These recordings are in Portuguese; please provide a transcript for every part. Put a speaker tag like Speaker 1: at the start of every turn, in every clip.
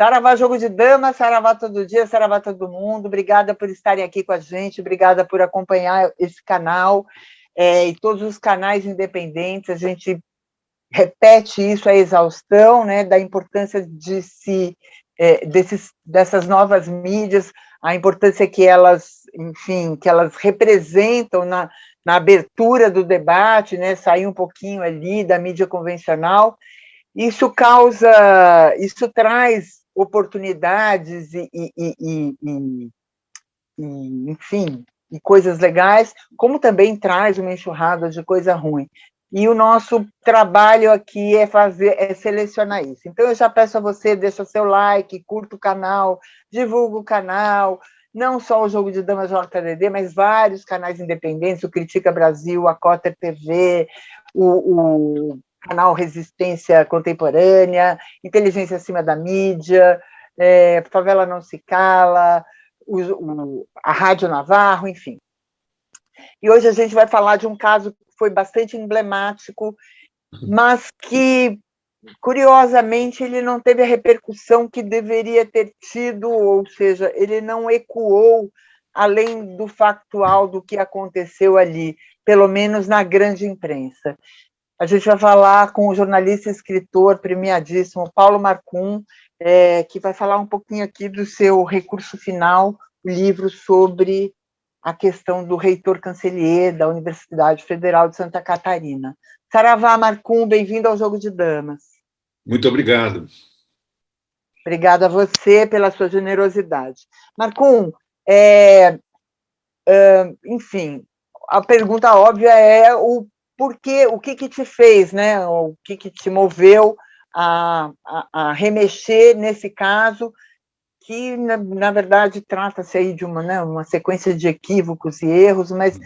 Speaker 1: Saravá Jogo de Damas, Saravá todo dia, Saravá todo mundo. Obrigada por estarem aqui com a gente, obrigada por acompanhar esse canal e todos os canais independentes. A gente repete isso à exaustão, né, da importância dessas novas mídias, a importância que elas, enfim, que elas representam na abertura do debate, né, sair um pouquinho ali da mídia convencional. Isso traz oportunidades enfim, e coisas legais, como também traz uma enxurrada de coisa ruim. E o nosso trabalho aqui é selecionar isso. Então, eu já peço a você, deixa seu like, curta o canal, divulga o canal, não só o Jogo de Damas JDD, mas vários canais independentes, o Critica Brasil, a Cotter TV, o canal Resistência Contemporânea, Inteligência Acima da Mídia, Favela Não Se Cala, a Rádio Navarro, enfim. E hoje a gente vai falar de um caso que foi bastante emblemático, mas que, curiosamente, ele não teve a repercussão que deveria ter tido, ou seja, ele não ecoou além do factual do que aconteceu ali, pelo menos na grande imprensa. A gente vai falar com o jornalista e escritor premiadíssimo Paulo Marcum, que vai falar um pouquinho aqui do seu recurso final, o livro sobre a questão do reitor Cancellier da Universidade Federal de Santa Catarina. Saravá Marcum, bem-vindo ao Jogo de Damas.
Speaker 2: Muito obrigado.
Speaker 1: Obrigada a você pela sua generosidade. Marcum, enfim, a pergunta óbvia é o porquê, o que te fez, né? O que te moveu a remexer nesse caso, que, na verdade, trata-se aí de uma sequência de equívocos e erros, mas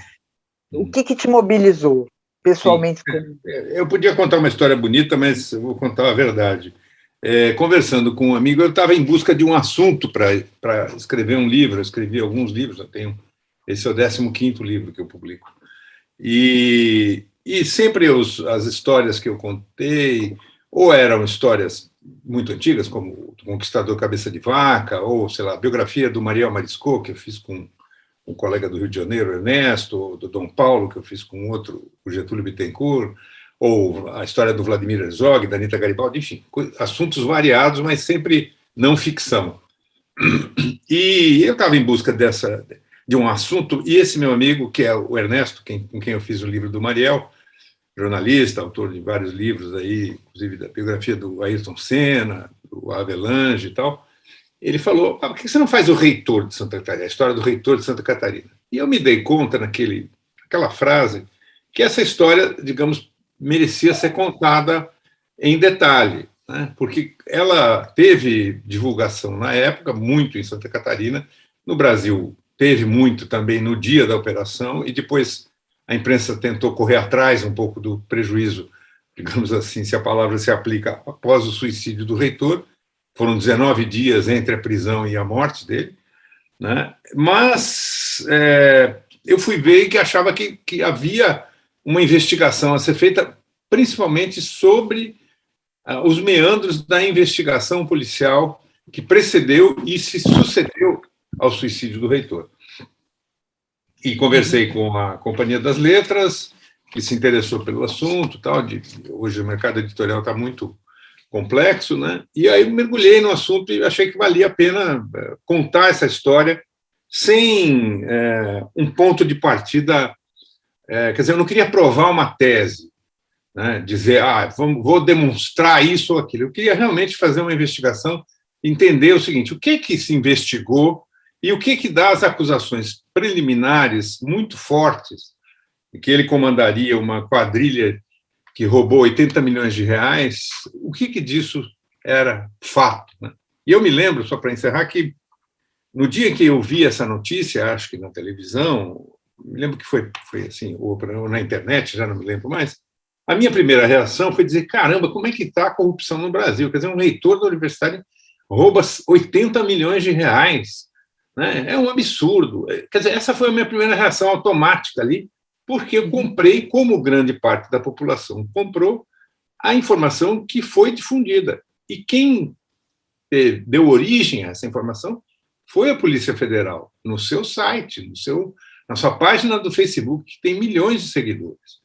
Speaker 1: o que te mobilizou, pessoalmente?
Speaker 2: Eu podia contar uma história bonita, mas eu vou contar a verdade. Conversando com um amigo, eu estava em busca de um assunto para escrever um livro. Eu escrevi alguns livros, esse é o 15º livro que eu publico. E sempre as histórias que eu contei, ou eram histórias muito antigas, como O Conquistador Cabeça de Vaca, ou, sei lá, a biografia do Mariel Marisco, que eu fiz com um colega do Rio de Janeiro, Ernesto, ou do Dom Paulo, que eu fiz com outro, o Getúlio Bittencourt, ou a história do Vladimir Herzog, da Anita Garibaldi, enfim, assuntos variados, mas sempre não ficção. E eu estava em busca de um assunto, e esse meu amigo, que é o Ernesto, com quem eu fiz o livro do Mariel, jornalista, autor de vários livros, aí, inclusive da biografia do Ayrton Senna, do Avelange e tal, ele falou, por que você não faz o reitor de Santa Catarina, a história do reitor de Santa Catarina? E eu me dei conta naquela frase que essa história, digamos, merecia ser contada em detalhe, né? Porque ela teve divulgação na época, muito em Santa Catarina, no Brasil teve muito também no dia da operação, e depois a imprensa tentou correr atrás um pouco do prejuízo, digamos assim, se a palavra se aplica, após o suicídio do reitor. Foram 19 dias entre a prisão e a morte dele, né? Mas eu fui ver que achava que havia uma investigação a ser feita, principalmente sobre os meandros da investigação policial que precedeu e se sucedeu ao suicídio do reitor. E conversei com a Companhia das Letras, que se interessou pelo assunto, hoje o mercado editorial está muito complexo, né? E aí mergulhei no assunto e achei que valia a pena contar essa história sem um ponto de partida. Quer dizer, eu não queria provar uma tese, né? Dizer, vou demonstrar isso ou aquilo. Eu queria realmente fazer uma investigação, entender o seguinte: o que se investigou e o que dá as acusações preliminares muito fortes, de que ele comandaria uma quadrilha que roubou 80 milhões de reais, o que disso era fato, né? E eu me lembro, só para encerrar, que no dia que eu vi essa notícia, acho que na televisão, me lembro que foi assim, ou na internet, já não me lembro mais, a minha primeira reação foi dizer, caramba, como é que está a corrupção no Brasil? Quer dizer, um reitor da universidade rouba 80 milhões de reais, né? É um absurdo. Quer dizer, essa foi a minha primeira reação automática ali, porque eu comprei, como grande parte da população comprou, a informação que foi difundida. E quem deu origem a essa informação foi a Polícia Federal, no seu site, na sua página do Facebook, que tem milhões de seguidores.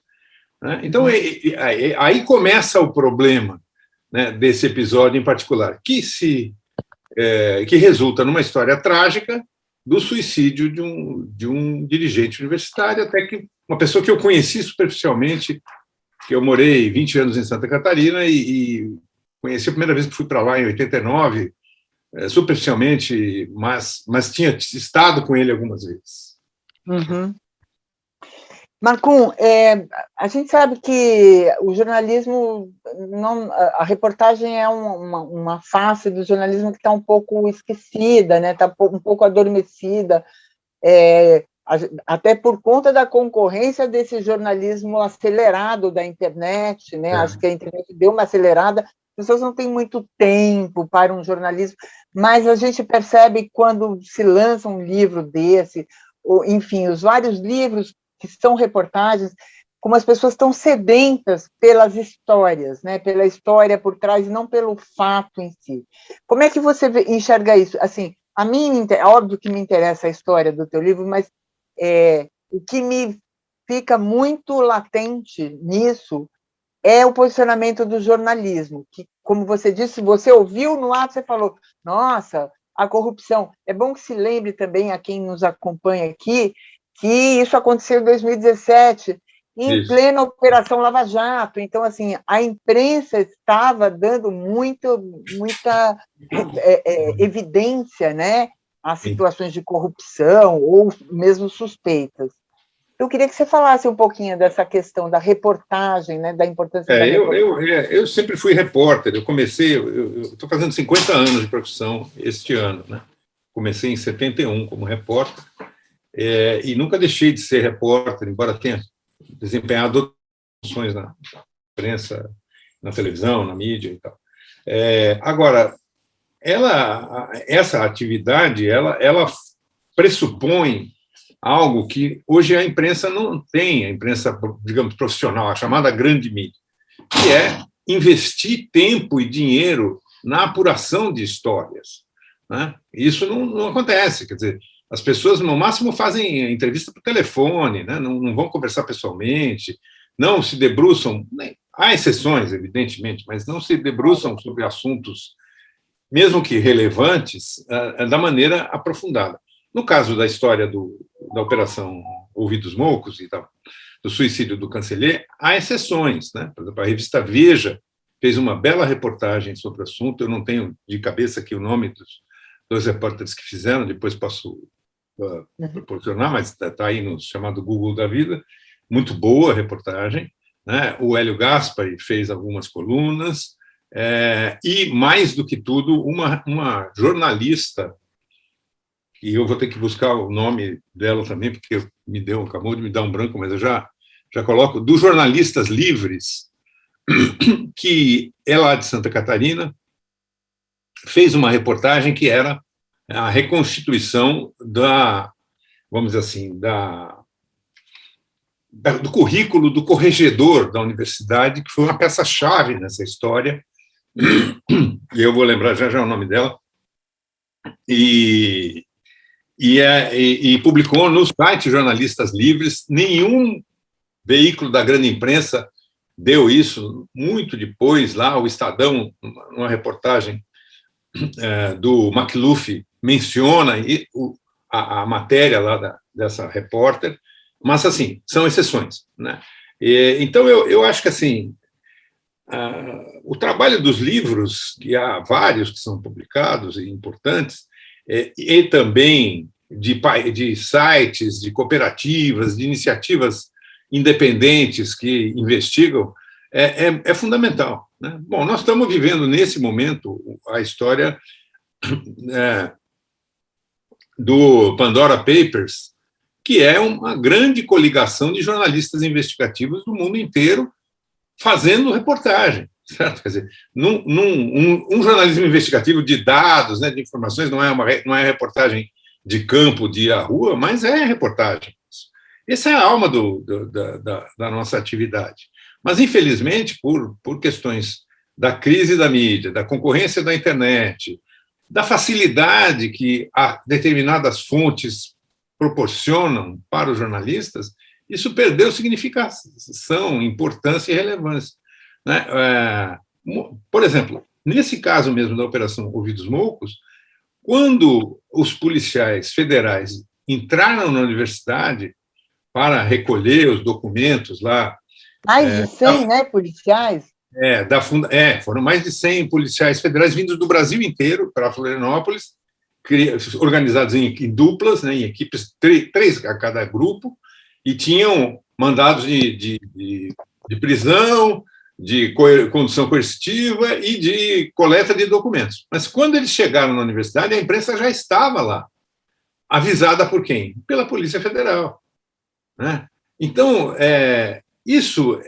Speaker 2: Né? Então, aí começa o problema, né, desse episódio em particular, que resulta numa história trágica do suicídio de um dirigente universitário, até que uma pessoa que eu conheci superficialmente, que eu morei 20 anos em Santa Catarina e conheci a primeira vez que fui para lá em 89, superficialmente, mas tinha estado com ele algumas vezes.
Speaker 1: Uhum. Marcum, a gente sabe que o jornalismo, a reportagem é uma face do jornalismo que está um pouco esquecida, né? Está um pouco adormecida, até por conta da concorrência desse jornalismo acelerado da internet, né? Acho que a internet deu uma acelerada, as pessoas não têm muito tempo para um jornalismo, mas a gente percebe quando se lança um livro desse, ou, enfim, os vários livros que são reportagens, como as pessoas estão sedentas pelas histórias, né? Pela história por trás, e não pelo fato em si. Como é que você enxerga isso? Assim, a mim, é óbvio que me interessa a história do teu livro, mas o que me fica muito latente nisso é o posicionamento do jornalismo, que, como você disse, você ouviu no ato, você falou, nossa, a corrupção. É bom que se lembre também a quem nos acompanha aqui, que isso aconteceu em 2017, em plena Operação Lava Jato. Então, assim, a imprensa estava dando muita evidência, né, a situações de corrupção ou mesmo suspeitas. Eu queria que você falasse um pouquinho dessa questão da reportagem, né, da importância da reportagem.
Speaker 2: Eu sempre fui repórter. Eu estou fazendo 50 anos de profissão este ano, né? Comecei em 71 como repórter. E nunca deixei de ser repórter, embora tenha desempenhado outras funções na imprensa, na televisão, na mídia e tal. Agora, essa atividade, ela pressupõe algo que hoje a imprensa não tem, a imprensa, digamos, profissional, a chamada grande mídia, que é investir tempo e dinheiro na apuração de histórias. Né? Isso não acontece, quer dizer, as pessoas, no máximo, fazem entrevista por telefone, né? Não vão conversar pessoalmente, não se debruçam, há exceções, evidentemente, mas não se debruçam sobre assuntos, mesmo que relevantes, da maneira aprofundada. No caso da história da Operação Ouvidos Moucos e do suicídio do Canceller, há exceções. Né? Por exemplo, a revista Veja fez uma bela reportagem sobre o assunto, eu não tenho de cabeça aqui o nome dos repórteres que fizeram, depois posso proporcionar, mas está aí no chamado Google da vida, muito boa a reportagem, né? O Hélio Gaspari fez algumas colunas, e, mais do que tudo, uma jornalista, e eu vou ter que buscar o nome dela também, porque acabou de me dar um branco, mas eu já coloco, dos Jornalistas Livres, que é lá de Santa Catarina, fez uma reportagem que era a reconstituição vamos dizer assim, do currículo do corregedor da universidade, que foi uma peça-chave nessa história, e eu vou lembrar já o nome dela, e publicou no site Jornalistas Livres. Nenhum veículo da grande imprensa deu isso. Muito depois, lá, o Estadão, numa reportagem do McLuff, menciona a matéria lá dessa repórter, mas, assim, são exceções. Né? Então, eu acho que, assim, o trabalho dos livros, que há vários que são publicados e importantes, e também de sites, de cooperativas, de iniciativas independentes que investigam, é fundamental. Né? Bom, nós estamos vivendo, nesse momento, a história do Pandora Papers, que é uma grande coligação de jornalistas investigativos do mundo inteiro fazendo reportagem. Certo? Quer dizer, um jornalismo investigativo de dados, né, de informações, não é reportagem de campo, de ir à rua, mas é reportagem. Essa é a alma da nossa atividade. Mas, infelizmente, por questões da crise da mídia, da concorrência da internet, da facilidade que determinadas fontes proporcionam para os jornalistas, isso perdeu significação, importância e relevância, né? Por exemplo, nesse caso mesmo da Operação Ouvidos Moucos, quando os policiais federais entraram na universidade para recolher os documentos lá...
Speaker 1: Mais de 100, né, policiais?
Speaker 2: Foram mais de 100 policiais federais vindos do Brasil inteiro para Florianópolis, organizados em duplas, né, em equipes, três a cada grupo, e tinham mandados de prisão, de condução coercitiva e de coleta de documentos. Mas, quando eles chegaram na universidade, a imprensa já estava lá, avisada por quem? Pela Polícia Federal, né? Então, isso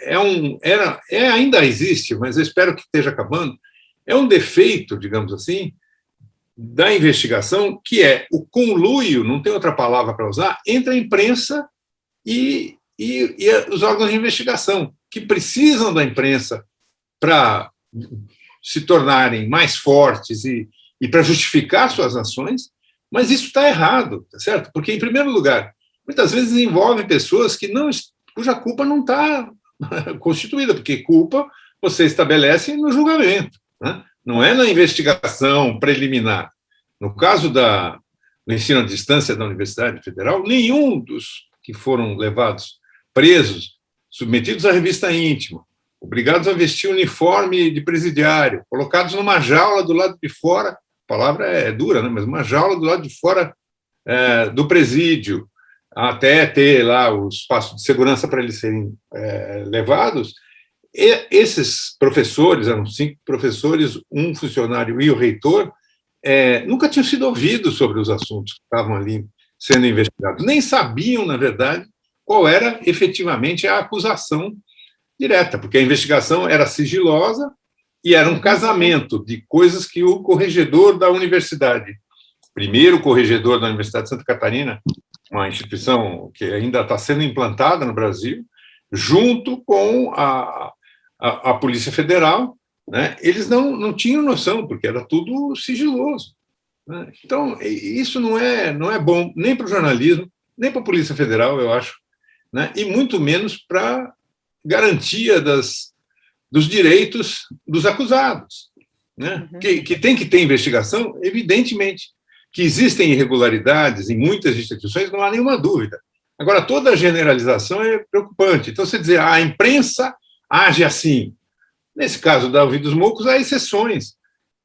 Speaker 2: ainda existe, mas eu espero que esteja acabando, é um defeito, digamos assim, da investigação, que é o conluio, não tem outra palavra para usar, entre a imprensa e os órgãos de investigação, que precisam da imprensa para se tornarem mais fortes e para justificar suas ações, mas isso está errado, tá certo? Porque, em primeiro lugar, muitas vezes envolve pessoas cuja culpa não está constituída, porque culpa você estabelece no julgamento, né? Não é na investigação preliminar. No caso do ensino à distância da Universidade Federal, nenhum dos que foram levados presos, submetidos à revista íntima, obrigados a vestir uniforme de presidiário, colocados numa jaula do lado de fora, a palavra é dura, né? Mas uma jaula do lado de fora do presídio, até ter lá o espaço de segurança para eles serem levados. E esses professores, eram 5 professores, um funcionário e o reitor, nunca tinham sido ouvidos sobre os assuntos que estavam ali sendo investigados, nem sabiam, na verdade, qual era efetivamente a acusação direta, porque a investigação era sigilosa e era um casamento de coisas que o corregedor da universidade, primeiro corregedor da Universidade de Santa Catarina, uma instituição que ainda está sendo implantada no Brasil, junto com a Polícia Federal, né? Eles não tinham noção, porque era tudo sigiloso, né? Então, isso não é bom nem para o jornalismo, nem para a Polícia Federal, eu acho, né? E muito menos para garantia dos direitos dos acusados, né? Que tem que ter investigação, evidentemente. Que existem irregularidades em muitas instituições, não há nenhuma dúvida. Agora, toda a generalização é preocupante. Então, você dizer, a imprensa age assim. Nesse caso da Ouvidos Moucos, há exceções.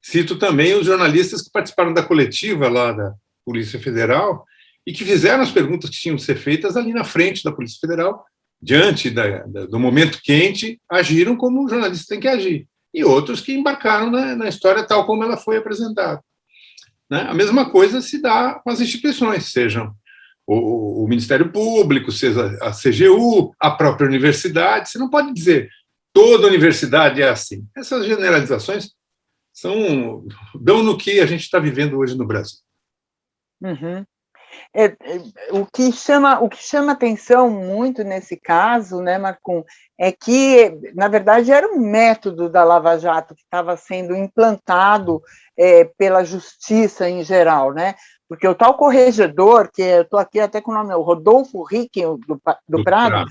Speaker 2: Cito também os jornalistas que participaram da coletiva lá da Polícia Federal e que fizeram as perguntas que tinham de ser feitas ali na frente da Polícia Federal, diante do momento quente, agiram como os jornalistas têm que agir. E outros que embarcaram na história tal como ela foi apresentada. Né? A mesma coisa se dá com as instituições, sejam o Ministério Público, seja a CGU, a própria universidade. Você não pode dizer toda universidade é assim. Essas generalizações dão no que a gente está vivendo hoje no Brasil.
Speaker 1: Uhum. O que chama atenção muito nesse caso, né, Marcum, é que, na verdade, era um método da Lava Jato que estava sendo implantado pela justiça em geral, né? Porque o tal corregedor, que eu estou aqui até com o nome, o Rodolfo Ricken, do Prado,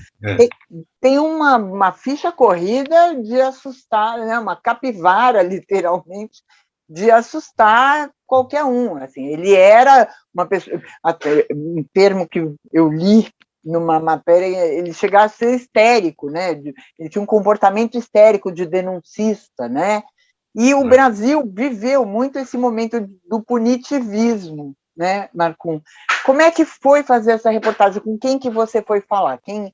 Speaker 1: tem uma ficha corrida de assustar, né, uma capivara, literalmente, de assustar qualquer um. Assim, ele era uma pessoa, até, um termo que eu li numa matéria, ele chegava a ser histérico, né? Ele tinha um comportamento histérico de denuncista, né? E o Brasil viveu muito esse momento do punitivismo, né, Marcum? Como é que foi fazer essa reportagem? Com quem que você foi falar? Quem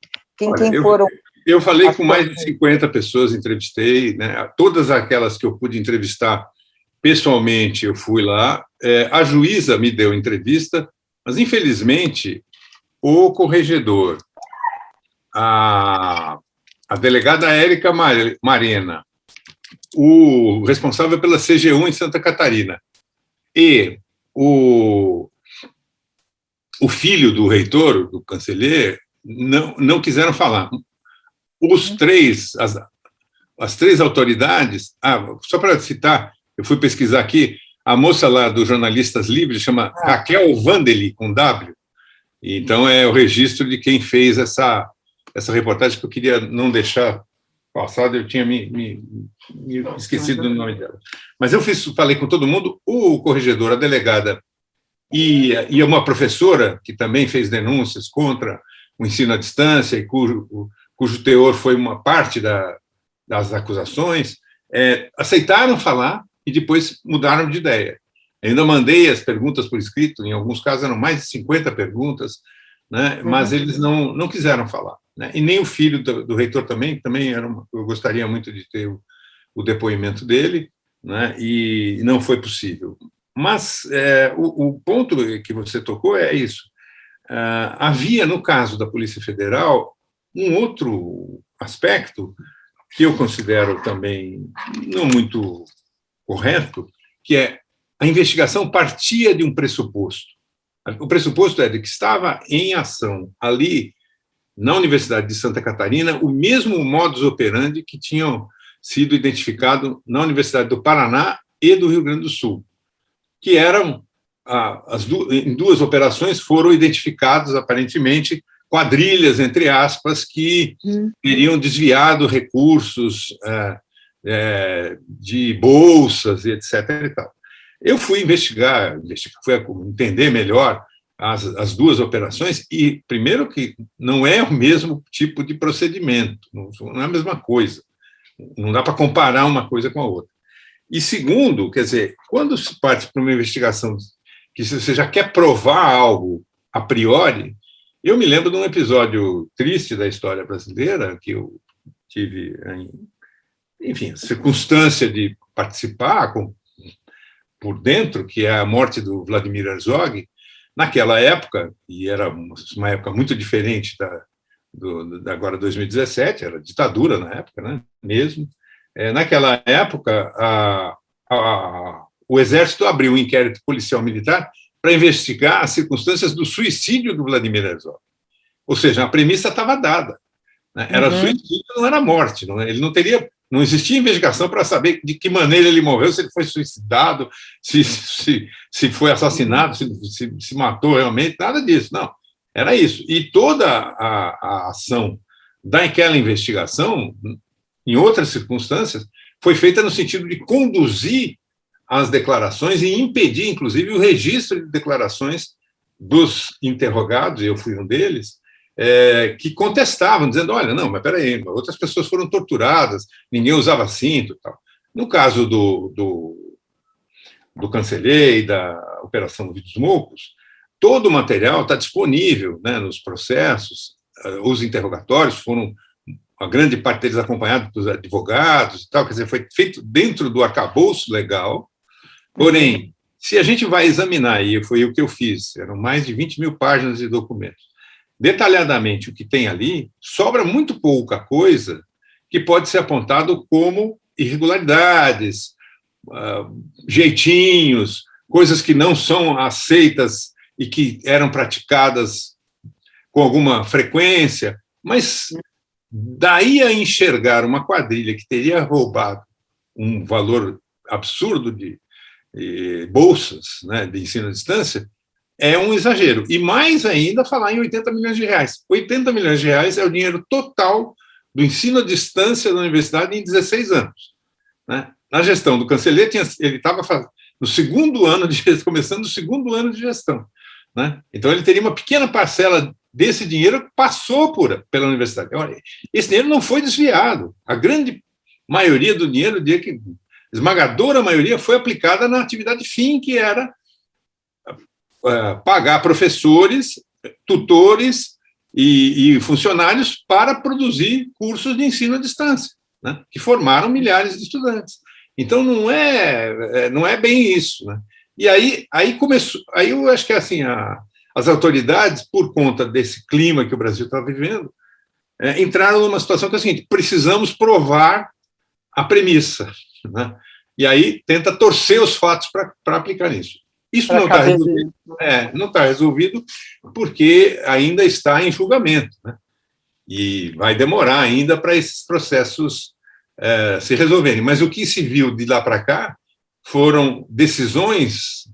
Speaker 1: foram?
Speaker 2: Eu falei com mais de 50 pessoas, entrevistei, né? Todas aquelas que eu pude entrevistar pessoalmente, eu fui lá. A juíza me deu entrevista, mas, infelizmente, o corregedor, a delegada Érica Marena, o responsável pela CGU em Santa Catarina e o filho do reitor, do canceler, não quiseram falar. As três autoridades, só para citar, eu fui pesquisar aqui, A moça lá do Jornalistas Livres chama Raquel Vandeli, com W. Então, é o registro de quem fez essa reportagem, que eu queria não deixar passar, eu tinha me esquecido do nome dela. Mas eu falei com todo mundo, o corregedor, a delegada e uma professora, que também fez denúncias contra o ensino à distância, e cujo teor foi uma parte das acusações, aceitaram falar e depois mudaram de ideia. Ainda mandei as perguntas por escrito, em alguns casos eram mais de 50 perguntas, né, mas eles não quiseram falar. Né, e nem o filho do reitor também eu gostaria muito de ter o depoimento dele, né, e não foi possível. Mas o ponto que você tocou é isso. Havia, no caso da Polícia Federal, um outro aspecto que eu considero também não muito correto, que é a investigação partia de um pressuposto. O pressuposto é de que estava em ação ali, na Universidade de Santa Catarina, o mesmo modus operandi que tinham sido identificado na Universidade do Paraná e do Rio Grande do Sul, que eram, em duas operações, foram identificados, aparentemente, quadrilhas, entre aspas, que teriam desviado recursos de bolsas, e etc. E tal. Eu fui investigar, fui entender melhor as duas operações, e, primeiro, que não é o mesmo tipo de procedimento, não é a mesma coisa, não dá para comparar uma coisa com a outra. E, segundo, quer dizer, quando se parte para uma investigação que você já quer provar algo a priori, eu me lembro de um episódio triste da história brasileira, que eu tive, enfim, a circunstância de participar por dentro, que é a morte do Vladimir Herzog. Naquela época, e era uma época muito diferente da agora 2017, era ditadura na época, né, mesmo. Naquela época, o Exército abriu um inquérito policial-militar para investigar as circunstâncias do suicídio do Vladimir Herzog. Ou seja, a premissa estava dada. Né? Era suicídio, não era morte. Não existia investigação para saber de que maneira ele morreu, se ele foi suicidado, se foi assassinado, se matou realmente, nada disso, não. Era isso. E toda a ação daquela investigação, em outras circunstâncias, foi feita no sentido de conduzir as declarações e impedir, inclusive, o registro de declarações dos interrogados, e eu fui um deles, que contestavam, dizendo, olha, não, mas peraí, outras pessoas foram torturadas, ninguém usava cinto e tal. No caso do Cancelê e da Operação dos Mocos, todo o material está disponível, né, nos processos, os interrogatórios foram, a grande parte deles acompanhados pelos advogados e tal, quer dizer, foi feito dentro do arcabouço legal, porém, se a gente vai examinar, e foi o que eu fiz, eram mais de 20 mil páginas de documentos, detalhadamente o que tem ali, sobra muito pouca coisa que pode ser apontado como irregularidades, jeitinhos, coisas que não são aceitas e que eram praticadas com alguma frequência, mas daí a enxergar uma quadrilha que teria roubado um valor absurdo de bolsas, né, de ensino à distância, é um exagero. E mais ainda falar em 80 milhões de reais. 80 milhões de reais é o dinheiro total do ensino à distância da universidade em 16 anos. Né? Na gestão do Cancelê, ele estava no segundo ano começando o segundo ano de gestão. Né? Então, ele teria uma pequena parcela desse dinheiro que passou pela universidade. Esse dinheiro não foi desviado. A grande maioria do dinheiro, esmagadora maioria, foi aplicada na atividade fim, que era pagar professores, tutores e funcionários para produzir cursos de ensino à distância, né, que formaram milhares de estudantes. Então, não é bem isso. Né? E aí começou. Aí eu acho que assim, as autoridades, por conta desse clima que o Brasil está vivendo, entraram numa situação que é a seguinte: precisamos provar a premissa. Né? E aí tenta torcer os fatos para aplicar nisso. Isso não está resolvido. Não está resolvido porque ainda está em julgamento. Né? E vai demorar ainda para esses processos se resolverem. Mas o que se viu de lá para cá foram decisões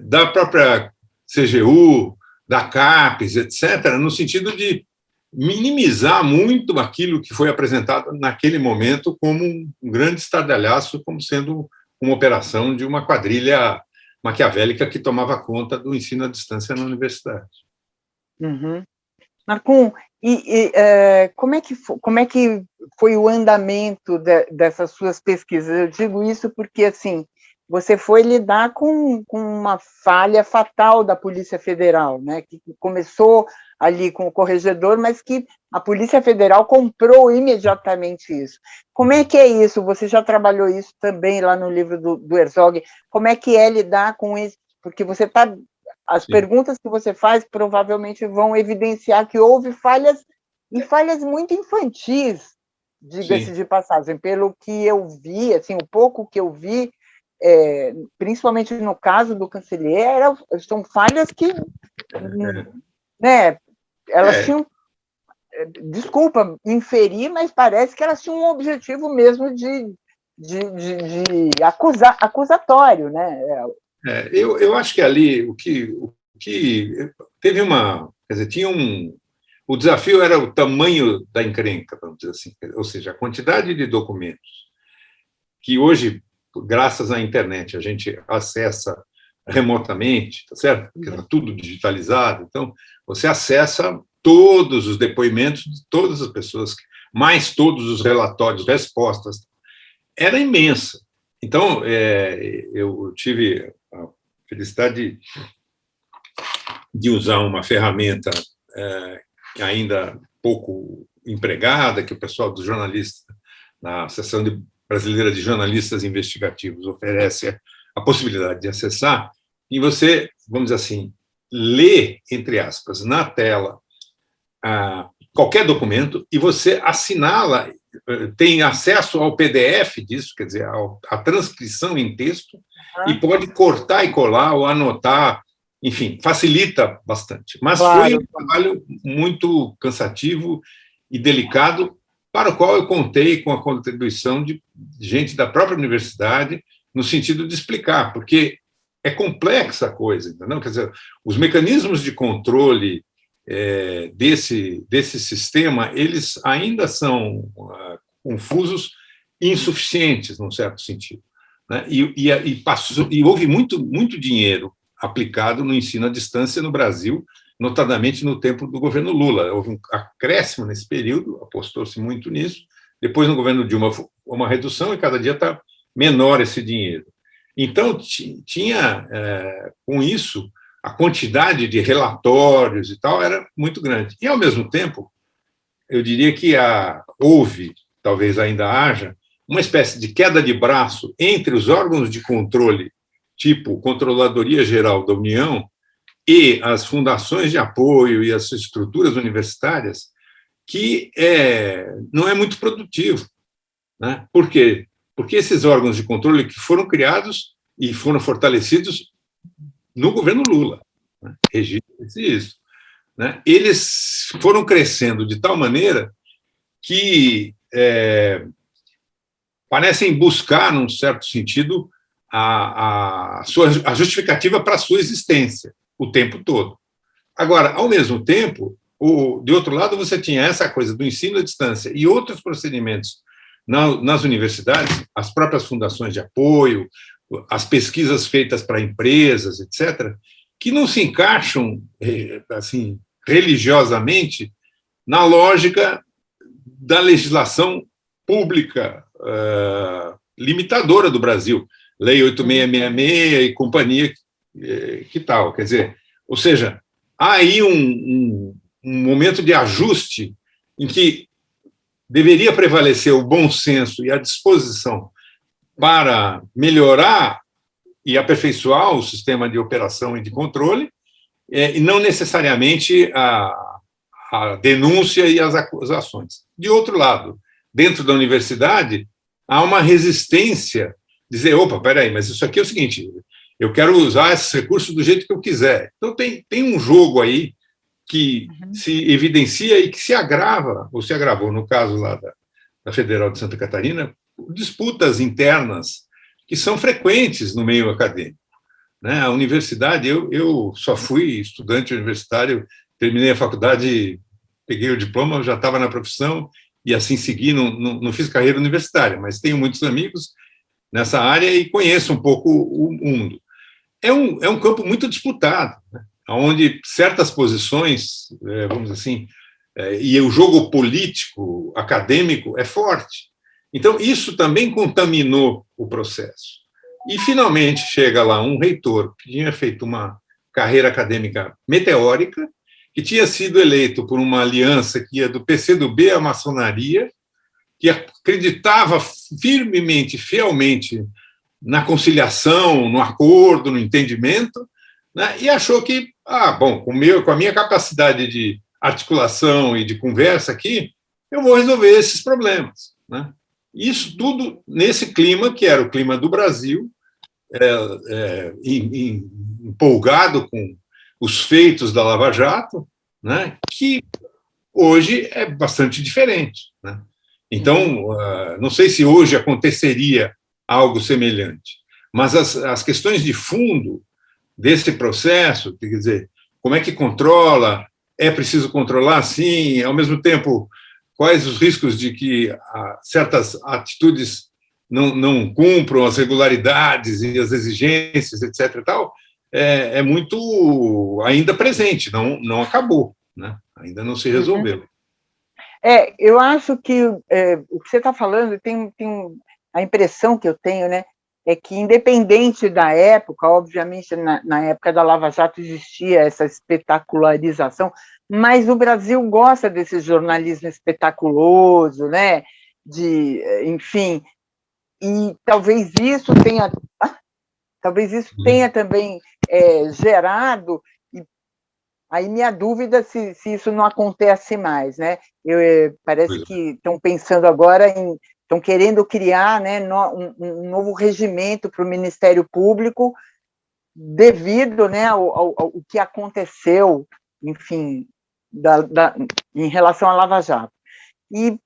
Speaker 2: da própria CGU, da CAPES, etc., no sentido de minimizar muito aquilo que foi apresentado naquele momento como um grande estardalhaço, como sendo uma operação de uma quadrilha maquiavélica que tomava conta do ensino à distância na universidade.
Speaker 1: Uhum. Marcum, como é que foi o andamento dessas suas pesquisas? Eu digo isso porque, assim, você foi lidar com uma falha fatal da Polícia Federal, né, que começou ali com o corregedor, mas que a Polícia Federal comprou imediatamente isso. Como é que é isso? Você já trabalhou isso também lá no livro do Herzog. Como é que é lidar com isso? Porque você está... As
Speaker 2: Sim.
Speaker 1: perguntas que você faz provavelmente vão evidenciar que houve falhas, e falhas muito infantis, diga-se de passagem, pelo que eu vi, assim, o pouco que eu vi, principalmente no caso do Cancelliere, são falhas que, né, elas tinham, desculpa inferir, mas parece que elas tinham um objetivo mesmo de acusatório, né?
Speaker 2: Eu acho que ali o que teve quer dizer, o desafio era o tamanho da encrenca, vamos dizer assim, ou seja, a quantidade de documentos que hoje, graças à internet, a gente acessa remotamente, tá certo? Porque está tudo digitalizado, então você acessa todos os depoimentos de todas as pessoas, mais todos os relatórios, respostas, era imensa. Então, eu tive a felicidade de usar uma ferramenta ainda pouco empregada, que o pessoal do jornalista, na seção brasileira de jornalistas investigativos, oferece a possibilidade de acessar, e você, vamos dizer assim, lê, entre aspas, na tela qualquer documento, e você assinala, tem acesso ao PDF disso, quer dizer, a transcrição em texto, e pode cortar e colar ou anotar, enfim, facilita bastante. Mas foi um trabalho muito cansativo e delicado, para o qual eu contei com a contribuição de gente da própria universidade, no sentido de explicar, porque é complexa a coisa, entendeu? Quer dizer, os mecanismos de controle desse sistema, eles ainda são confusos e insuficientes, num certo sentido, né? E houve muito dinheiro aplicado no ensino à distância no Brasil, notadamente no tempo do governo Lula. Houve um acréscimo nesse período, apostou-se muito nisso. Depois, no governo Dilma, uma redução, e cada dia está menor esse dinheiro. Então, tinha, com isso, a quantidade de relatórios e tal era muito grande. E, ao mesmo tempo, eu diria que houve, talvez ainda haja, uma espécie de queda de braço entre os órgãos de controle, tipo Controladoria Geral da União, e as fundações de apoio e as estruturas universitárias, que não é muito produtivo, né? Por quê? Porque esses órgãos de controle que foram criados e foram fortalecidos no governo Lula, né? Registre-se isso, né? Eles foram crescendo de tal maneira que parecem buscar, num certo sentido, a justificativa para a sua existência o tempo todo. Agora, ao mesmo tempo, de outro lado, você tinha essa coisa do ensino à distância e outros procedimentos nas universidades, as próprias fundações de apoio, as pesquisas feitas para empresas, etc., que não se encaixam assim religiosamente na lógica da legislação pública limitadora do Brasil, Lei 8666 e companhia que tal. Quer dizer, ou seja, há aí um momento de ajuste em que deveria prevalecer o bom senso e a disposição para melhorar e aperfeiçoar o sistema de operação e de controle, e não necessariamente a denúncia e as acusações. De outro lado, dentro da universidade, há uma resistência, dizer, opa, peraí, mas isso aqui é o seguinte, eu quero usar esses recursos do jeito que eu quiser. Então, tem um jogo aí que se evidencia e que se agrava, ou se agravou, no caso lá da Federal de Santa Catarina, disputas internas que são frequentes no meio acadêmico, né? A universidade, eu só fui estudante universitário, terminei a faculdade, peguei o diploma, já estava na profissão, e assim segui, não fiz carreira universitária, mas tenho muitos amigos nessa área e conheço um pouco o mundo. É um campo muito disputado, né? Onde certas posições, vamos dizer assim, e o jogo político, acadêmico, é forte. Então, isso também contaminou o processo. E, finalmente, chega lá um reitor que tinha feito uma carreira acadêmica meteórica, que tinha sido eleito por uma aliança que ia do PCdoB à maçonaria, que acreditava firmemente, fielmente na conciliação, no acordo, no entendimento, né? E achou que, bom, com a minha capacidade de articulação e de conversa aqui, eu vou resolver esses problemas, né? Isso tudo nesse clima, que era o clima do Brasil, empolgado com os feitos da Lava Jato, né? Que hoje é bastante diferente, né? Então, não sei se hoje aconteceria algo semelhante, mas as questões de fundo desse processo, quer dizer, como é que controla, é preciso controlar, sim, ao mesmo tempo, quais os riscos de que certas atitudes não cumpram as regularidades e as exigências, etc. E tal, é muito ainda presente, não acabou, né? Ainda não se resolveu.
Speaker 1: Eu acho que o que você está falando tem a impressão que eu tenho, né, é que, independente da época, obviamente, na época da Lava Jato existia essa espetacularização, mas o Brasil gosta desse jornalismo espetaculoso, né, enfim, e talvez isso tenha também gerado. Aí minha dúvida se isso não acontece mais, né? Parece que estão pensando agora estão querendo criar, né, um novo regimento para o Ministério Público devido, né, ao que aconteceu, enfim, em relação à Lava Jato. E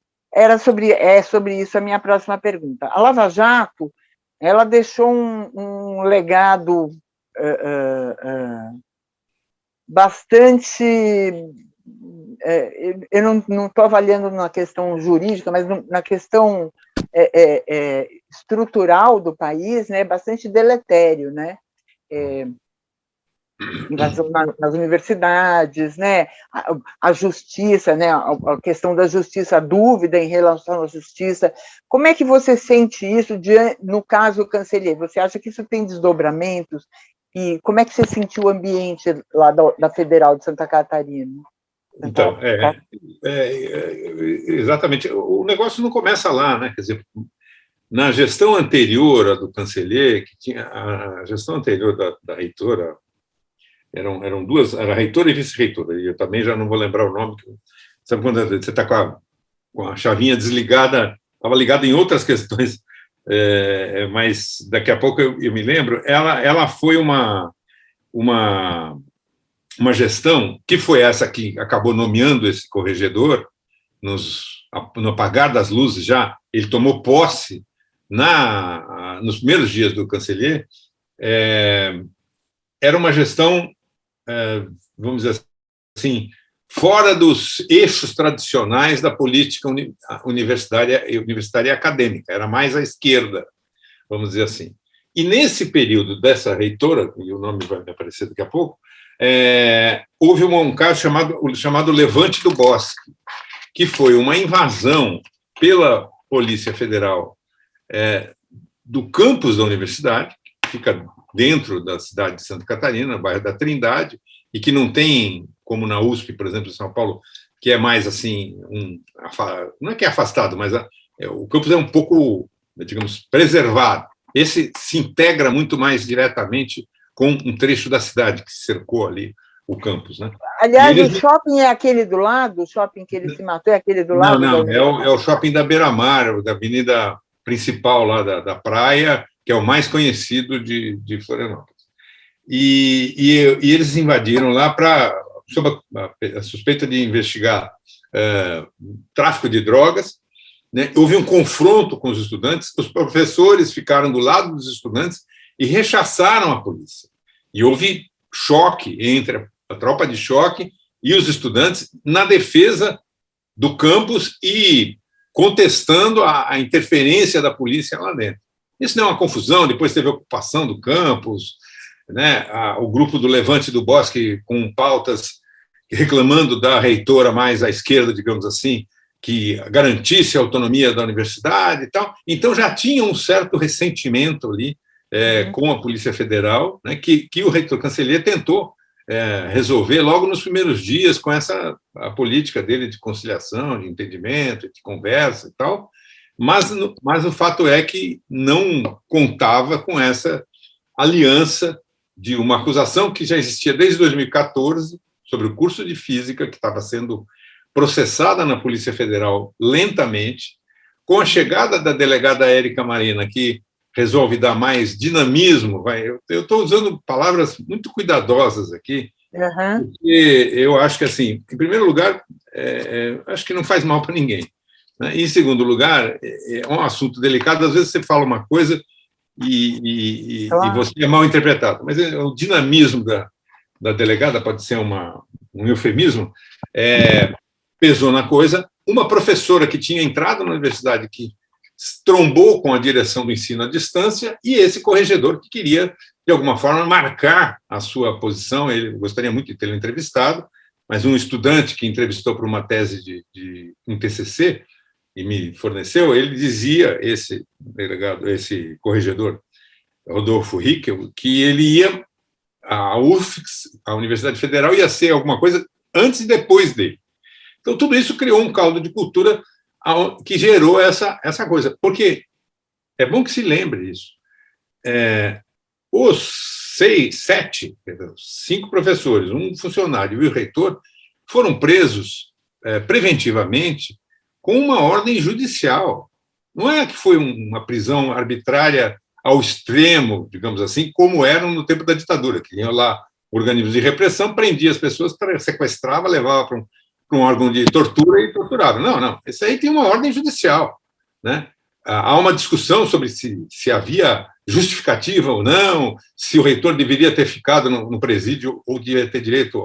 Speaker 1: sobre isso a minha próxima pergunta. A Lava Jato, ela deixou um legado bastante. Eu não estou avaliando na questão jurídica, mas na questão estrutural do país, né, bastante deletério, né? Invasão nas universidades, né? A justiça, né? A questão da justiça, a dúvida em relação à justiça. Como é que você sente isso no caso Cancellier? Você acha que isso tem desdobramentos? E como é que você sentiu o ambiente lá da Federal de Santa Catarina?
Speaker 2: Então, exatamente. O negócio não começa lá, né? Quer dizer, na gestão anterior à do Cancellier, que tinha a gestão anterior da reitora, eram duas, era reitora e vice-reitora, e eu também já não vou lembrar o nome. Sabe quando você está com a chavinha desligada, estava ligada em outras questões, mas daqui a pouco eu me lembro. Ela foi uma gestão que foi essa que acabou nomeando esse corregedor no apagar das luzes já. Ele tomou posse nos primeiros dias do Cancellier. Era uma gestão, vamos dizer assim, fora dos eixos tradicionais da política universitária e acadêmica, era mais à esquerda, vamos dizer assim. E nesse período dessa reitora, e o nome vai me aparecer daqui a pouco, houve um caso chamado Levante do Bosque, que foi uma invasão pela Polícia Federal do campus da universidade, que fica dentro da cidade de Santa Catarina, no bairro da Trindade, e que não tem, como na USP, por exemplo, em São Paulo, que é mais assim, não é que é afastado, mas o campus é um pouco, digamos, preservado. Esse se integra muito mais diretamente com um trecho da cidade que cercou ali o campus, né?
Speaker 1: Aliás, o shopping é aquele do lado? O shopping que ele se matou é aquele do lado?
Speaker 2: Não, é o shopping da Beira-Mar, da avenida principal lá da praia, que é o mais conhecido de Florianópolis. E eles invadiram lá sob a suspeita de investigar tráfico de drogas, né? Houve um confronto com os estudantes, os professores ficaram do lado dos estudantes e rechaçaram a polícia. E houve choque entre a tropa de choque e os estudantes na defesa do campus e contestando a interferência da polícia lá dentro. Isso não é uma confusão, depois teve a ocupação do campus, né? O grupo do Levante do Bosque com pautas reclamando da reitora mais à esquerda, digamos assim, que garantisse a autonomia da universidade e tal. Então já tinha um certo ressentimento ali com a Polícia Federal, né, que o reitor Cancellier tentou resolver logo nos primeiros dias com a política dele de conciliação, de entendimento, de conversa e tal, mas o fato é que não contava com essa aliança de uma acusação que já existia desde 2014 sobre o curso de Física, que estava sendo processada na Polícia Federal lentamente, com a chegada da delegada Érica Marina, que resolve dar mais dinamismo. Eu estou usando palavras muito cuidadosas aqui, porque eu acho que, assim, em primeiro lugar, acho que não faz mal para ninguém, né? Em segundo lugar, é um assunto delicado, às vezes você fala uma coisa e você é mal interpretado, mas o dinamismo da delegada, pode ser um eufemismo, pesou na coisa. Uma professora que tinha entrado na universidade, que trombou com a direção do ensino à distância, e esse corregedor que queria, de alguma forma, marcar a sua posição. Ele gostaria muito de tê-lo entrevistado, mas um estudante que entrevistou para uma tese de um TCC e me forneceu, ele dizia, esse delegado, esse corregedor, Rodolfo Hickel, que ele ia a UFSC, a Universidade Federal, ia ser alguma coisa antes e depois dele. Então, tudo isso criou um caldo de cultura que gerou essa coisa. Porque é bom que se lembre isso. Os 5 professores, um funcionário e o reitor foram presos preventivamente com uma ordem judicial. Não é que foi uma prisão arbitrária ao extremo, digamos assim, como eram no tempo da ditadura, que iam lá organismos de repressão, prendia as pessoas, sequestrava, levava para um órgão de tortura e torturava. Não. Esse aí tem uma ordem judicial, né? Há uma discussão sobre se havia justificativa ou não, se o reitor deveria ter ficado no presídio ou deveria ter direito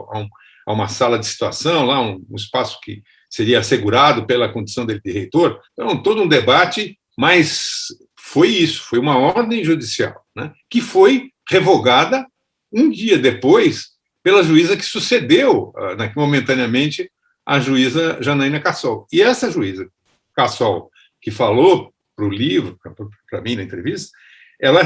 Speaker 2: a uma sala de situação, lá um espaço que seria assegurado pela condição dele de reitor. Então, todo um debate, mas foi isso, foi uma ordem judicial, né, que foi revogada um dia depois pela juíza que sucedeu, momentaneamente, a juíza Janaína Cassol. E essa juíza Cassol, que falou para o livro, para mim na entrevista, ela,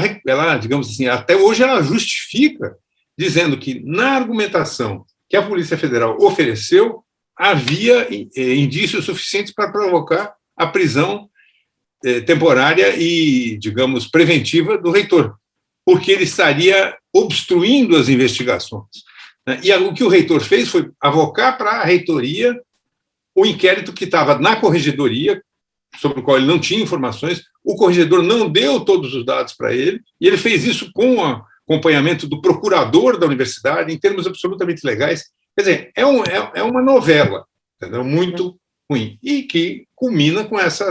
Speaker 2: digamos assim, até hoje ela justifica, dizendo que na argumentação que a Polícia Federal ofereceu, havia indícios suficientes para provocar a prisão temporária e, digamos, preventiva do reitor, porque ele estaria obstruindo as investigações. E o que o reitor fez foi avocar para a reitoria o inquérito que estava na corregedoria, sobre o qual ele não tinha informações. O corregedor não deu todos os dados para ele, e ele fez isso com o acompanhamento do procurador da universidade, em termos absolutamente legais. Quer dizer, é uma novela, entendeu? Muito ruim, e que culmina com esse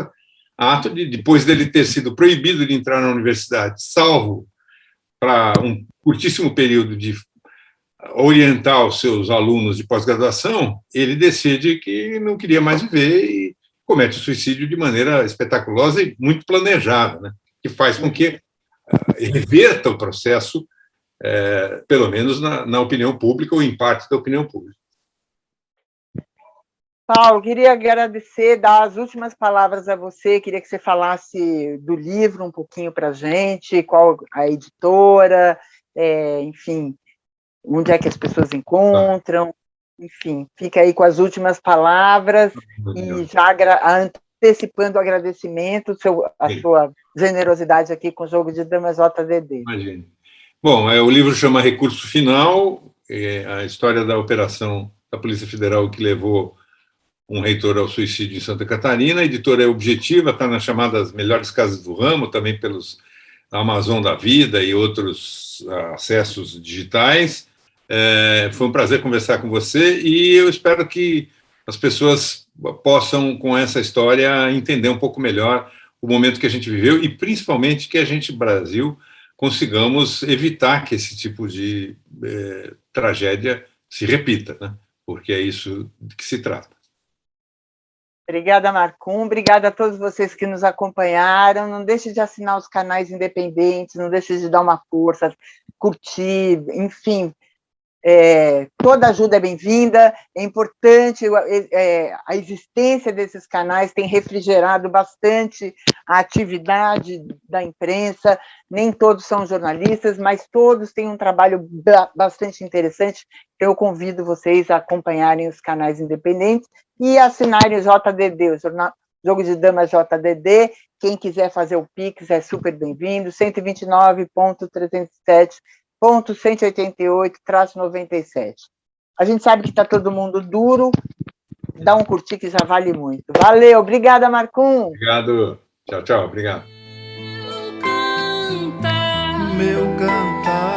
Speaker 2: ato depois dele ter sido proibido de entrar na universidade, salvo para um curtíssimo período de orientar os seus alunos de pós-graduação, ele decide que não queria mais viver e comete o suicídio de maneira espetaculosa e muito planejada, né? Que faz com que reverta o processo, pelo menos na opinião pública ou em parte da opinião pública.
Speaker 1: Paulo, queria agradecer, dar as últimas palavras a você, queria que você falasse do livro um pouquinho para a gente, qual a editora, enfim, onde é que as pessoas encontram, enfim, fica aí com as últimas palavras e já antecipando o agradecimento, a sua generosidade aqui com o Jogo de Damas JDD.
Speaker 2: Imagine. Bom, o livro chama Recurso Final, a história da operação da Polícia Federal que levou um reitor ao suicídio em Santa Catarina. A editora é objetiva, está nas chamadas melhores casas do ramo, também pelos Amazon da Vida e outros acessos digitais. Foi um prazer conversar com você e eu espero que as pessoas possam, com essa história, entender um pouco melhor o momento que a gente viveu e, principalmente, que a gente, Brasil, consigamos evitar que esse tipo de tragédia se repita, né? Porque é isso que se trata.
Speaker 1: Obrigada, Marcum. Obrigada a todos vocês que nos acompanharam. Não deixe de assinar os canais independentes, não deixe de dar uma força, curtir, enfim. Toda ajuda é bem-vinda, é importante, a existência desses canais tem refrigerado bastante a atividade da imprensa, nem todos são jornalistas, mas todos têm um trabalho bastante interessante, então eu convido vocês a acompanharem os canais independentes e assinarem o JDD, o Jogo de Damas JDD, quem quiser fazer o Pix é super bem-vindo, 129.307.188-97. A gente sabe que está todo mundo duro, dá um curtir que já vale muito. Valeu, obrigada, Marcum.
Speaker 2: Obrigado, tchau, tchau, obrigado.
Speaker 3: Meu cantar